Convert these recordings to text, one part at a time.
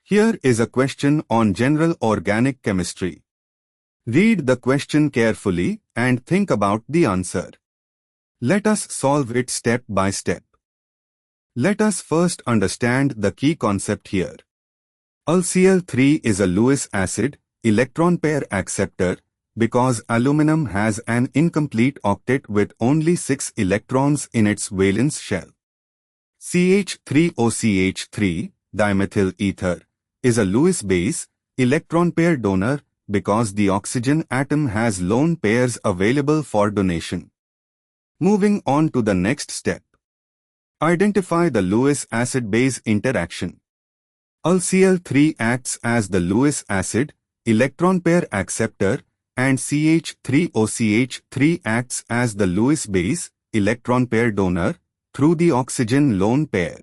Here is a question on general organic chemistry. Read the question carefully and think about the answer. Let us solve it step by step. Let us first understand the key concept here. AlCl3 is a Lewis acid, electron-pair acceptor, because aluminum has an incomplete octet with only 6 electrons in its valence shell. CH3OCH3, dimethyl ether, is a Lewis base, electron-pair donor, because the oxygen atom has lone pairs available for donation. Moving on to the next step. Identify the Lewis acid-base interaction. AlCl3 acts as the Lewis acid, electron-pair acceptor, and CH3OCH3 acts as the Lewis base, electron-pair donor, through the oxygen lone pair.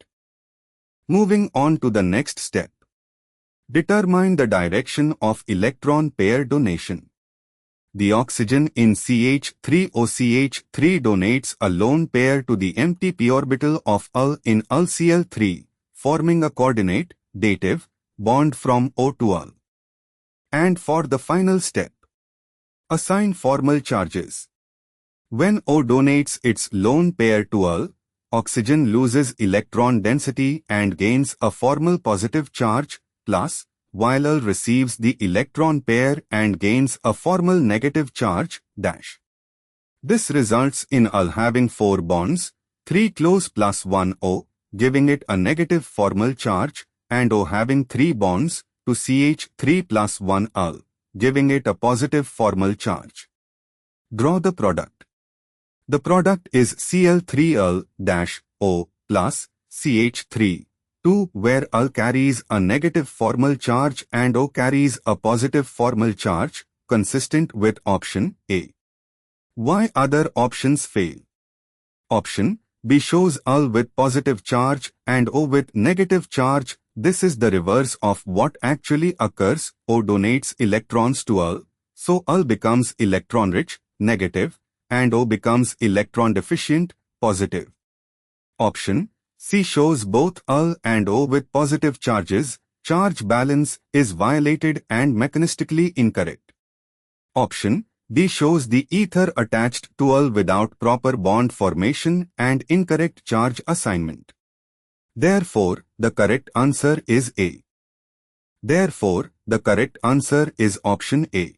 Moving on to the next step. Determine the direction of electron-pair donation. The oxygen in CH3OCH3 donates a lone pair to the empty p orbital of Al in AlCl3, forming a coordinate, dative, bond from O to Al. And for the final step, assign formal charges. When O donates its lone pair to Al, oxygen loses electron density and gains a formal positive charge, plus, while Al receives the electron pair and gains a formal negative charge, dash. This results in Al having 4 bonds, 3 close plus 1 O, giving it a negative formal charge, and O having 3 bonds, to CH3 plus 1 Al, giving it a positive formal charge. Draw the product. The product is Cl3Al-O plus CH3. 2 where Al carries a negative formal charge and O carries a positive formal charge, consistent with option A. Why other options fail? Option B shows Al with positive charge and O with negative charge. This is the reverse of what actually occurs. O donates electrons to Al, so Al becomes electron-rich, negative, and O becomes electron-deficient, positive. Option C shows both Al and O with positive charges. Charge balance is violated and mechanistically incorrect. Option D shows the ether attached to Al without proper bond formation and incorrect charge assignment. Therefore, the correct answer is A. Therefore, the correct answer is option A.